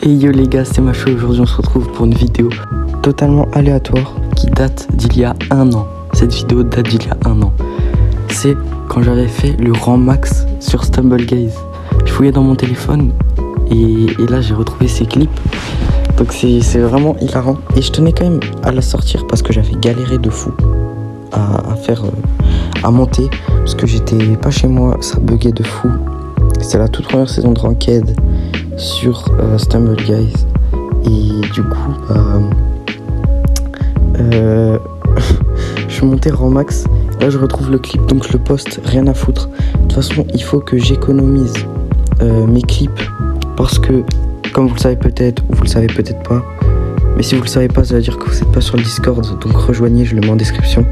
Hey yo les gars, c'est Macho. Aujourd'hui on se retrouve pour une vidéo totalement aléatoire qui date d'il y a un an. Cette vidéo date d'il y a un an. C'est quand j'avais fait le rang max sur StumbleGuys. Je fouillais dans mon téléphone et là j'ai retrouvé ces clips. Donc c'est vraiment hilarant. Et je tenais quand même à la sortir parce que j'avais galéré de fou à monter. Parce que j'étais pas chez moi, ça buguait de fou. C'était la toute première saison de Ranked sur StumbleGuys. Et du coup, je suis monté rang max. Là, je retrouve le clip, donc je le poste, rien à foutre. De toute façon, il faut que j'économise mes clips parce que, comme vous le savez peut-être, ou vous le savez peut-être pas, mais si vous le savez pas, ça veut dire que vous n'êtes pas sur le Discord, donc rejoignez, je le mets en description.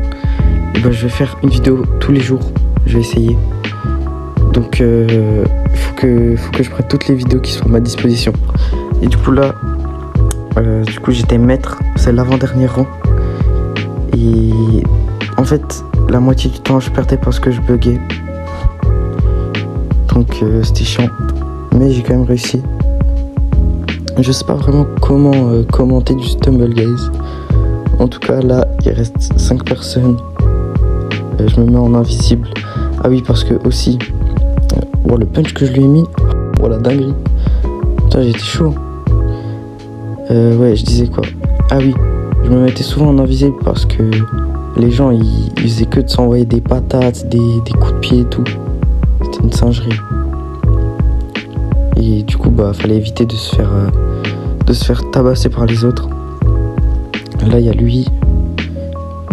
Et ben, je vais faire une vidéo tous les jours, je vais essayer. Donc, faut que je prenne toutes les vidéos qui sont à ma disposition. Et du coup là, j'étais maître, c'est l'avant-dernier rang. Et en fait, la moitié du temps, je perdais parce que je buguais. Donc c'était chiant, mais j'ai quand même réussi. Je sais pas vraiment comment commenter du StumbleGuys. En tout cas, là, il reste 5 personnes. Je me mets en invisible. Ah oui, parce que aussi, le punch que je lui ai mis, la dinguerie. Putain, j'étais chaud. Ouais, je disais quoi? Ah oui, je me mettais souvent en invisible parce que les gens, ils faisaient que de s'envoyer des patates, des coups de pied et tout. C'était une singerie. Et du coup, fallait éviter de se faire tabasser par les autres. Là, il y a lui.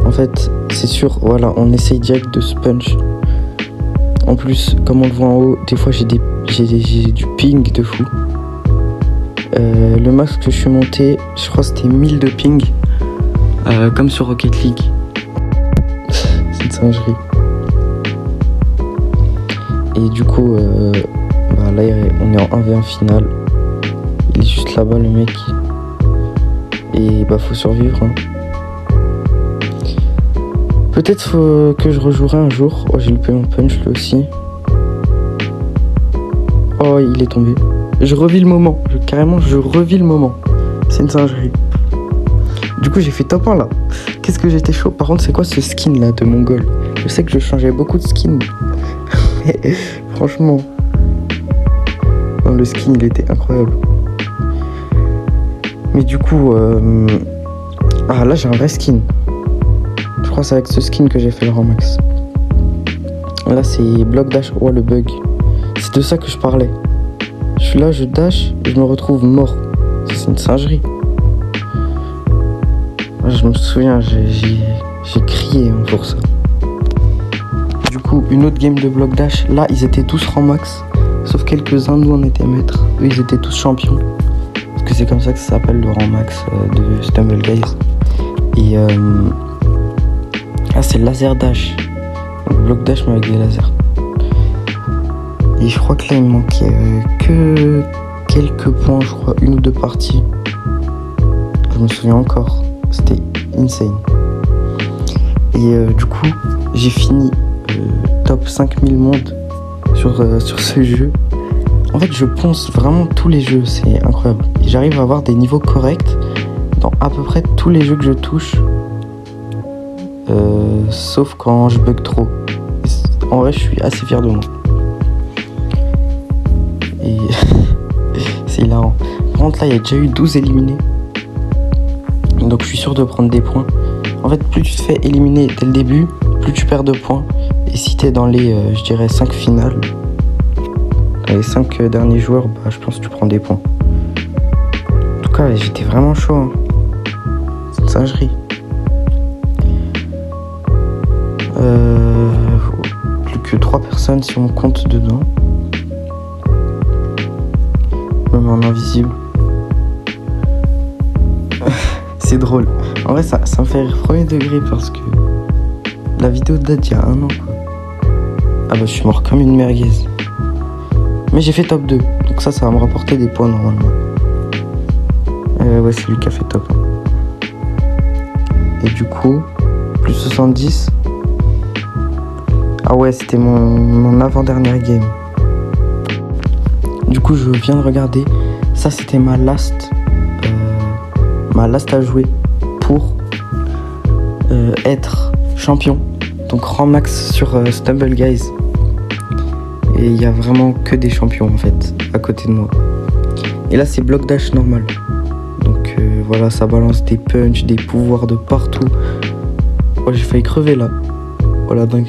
En fait, c'est sûr, voilà, on essaye direct de se punch. En plus, comme on le voit en haut, des fois j'ai du ping de fou. Le max que je suis monté, je crois que c'était 1000 de ping. Comme sur Rocket League. C'est une singerie. Et du coup, là on est en 1v1 finale. Il est juste là-bas le mec. Et faut survivre. Hein. Peut-être que je rejouerai un jour. Oh, j'ai loupé mon punch lui aussi. Oh, il est tombé. Je revis le moment. Je revis le moment. C'est une singerie. Du coup, j'ai fait top 1 là. Qu'est-ce que j'étais chaud. Par contre, c'est quoi ce skin là de Mongol? Je sais que je changeais beaucoup de skins. Mais franchement. Non, le skin, il était incroyable. Mais du coup, là, j'ai un vrai skin. Je crois que c'est avec ce skin que j'ai fait le rang max. Là, c'est bloc dash. Oh, le bug. C'est de ça que je parlais. Je suis là, je dash et je me retrouve mort. C'est une singerie. Je me souviens, j'ai crié pour ça. Du coup, une autre game de bloc dash. Là, ils étaient tous rang max. Sauf quelques-uns, nous, on était maîtres. Eux, ils étaient tous champions. Parce que c'est comme ça que ça s'appelle le rang max de StumbleGuys. Et c'est laser dash. Donc bloc dash mais avec des lasers. Et je crois que là il me manquait que quelques points, je crois, 1 ou 2 parties. Je me souviens encore. C'était insane. Et du coup, j'ai fini top 5000 mondes sur ce jeu. En fait, je ponce vraiment tous les jeux, c'est incroyable. Et j'arrive à avoir des niveaux corrects dans à peu près tous les jeux que je touche. Sauf quand je bug trop. En vrai, je suis assez fier de moi. Et c'est hilarant. Par contre, là, il y a déjà eu 12 éliminés. Donc, je suis sûr de prendre des points. En fait, plus tu te fais éliminer dès le début, plus tu perds de points. Et si t'es dans les, 5 finales, dans les 5 derniers joueurs, je pense que tu prends des points. En tout cas, j'étais vraiment chaud. Hein. C'est une singerie. Plus que 3 personnes si on compte dedans. Je me mets en invisible. C'est drôle. En vrai, ça me fait rire premier degré parce que la vidéo date d'il y a un an. Quoi. Je suis mort comme une merguez. Mais j'ai fait top 2. Donc ça va me rapporter des points normalement. Ouais, c'est lui qui a fait top 1. Et du coup, plus 70. Ah ouais, c'était mon avant-dernière game. Du coup, je viens de regarder. ça c'était ma last à jouer pour être champion. Donc rang max sur Stumble Guys. Et il y a vraiment que des champions en fait à côté de moi. Et là c'est bloc dash normal. Donc voilà, ça balance des punch, des pouvoirs de partout. Oh, j'ai failli crever là. Voilà, dingue.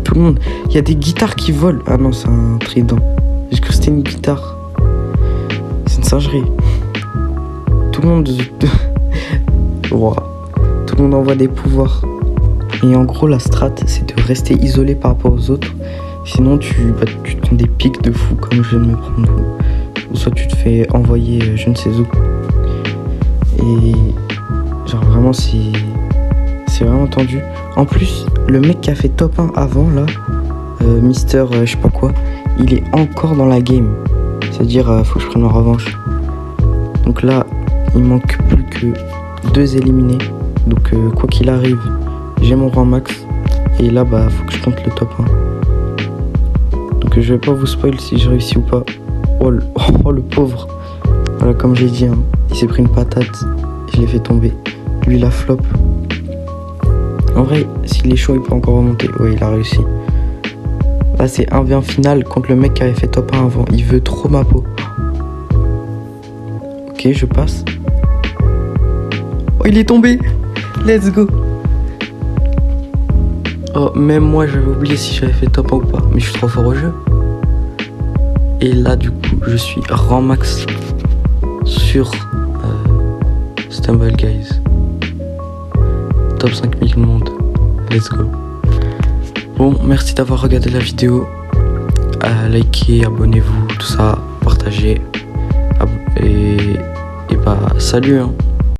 Tout le monde. Il y a des guitares qui volent. Ah non, c'est un trident. J'ai cru que c'était une guitare. C'est une singerie. Tout le monde. Wow. Tout le monde envoie des pouvoirs. Et en gros, la strat, c'est de rester isolé par rapport aux autres. Sinon, tu te prends des pics de fou, comme je viens de me prendre. Ou soit tu te fais envoyer je ne sais où. Et genre vraiment, c'est vraiment tendu. En plus, le mec qui a fait top 1 avant, là, Mister je sais pas quoi, il est encore dans la game. C'est-à-dire, faut que je prenne ma revanche. Donc là, il manque plus que 2 éliminés. Donc quoi qu'il arrive, j'ai mon rang max. Et là, bah, faut que je tente le top 1. Donc je vais pas vous spoil si je réussis ou pas. Oh le pauvre. Voilà, comme j'ai dit, hein, il s'est pris une patate. Je l'ai fait tomber. Lui, la flop. En vrai, s'il est chaud, il peut encore remonter. Ouais, il a réussi. Là, c'est 1v1 final contre le mec qui avait fait top 1 avant. Il veut trop ma peau. Ok, je passe. Oh, il est tombé. Let's go. Oh, même moi, j'avais oublié si j'avais fait top 1 ou pas. Mais je suis trop fort au jeu. Et là, du coup, je suis rang max sur Stumble Guys. Top 5000 monde. Let's go. Bon, merci d'avoir regardé la vidéo. Likez, abonnez-vous, tout ça, partagez. Et bah, salut hein.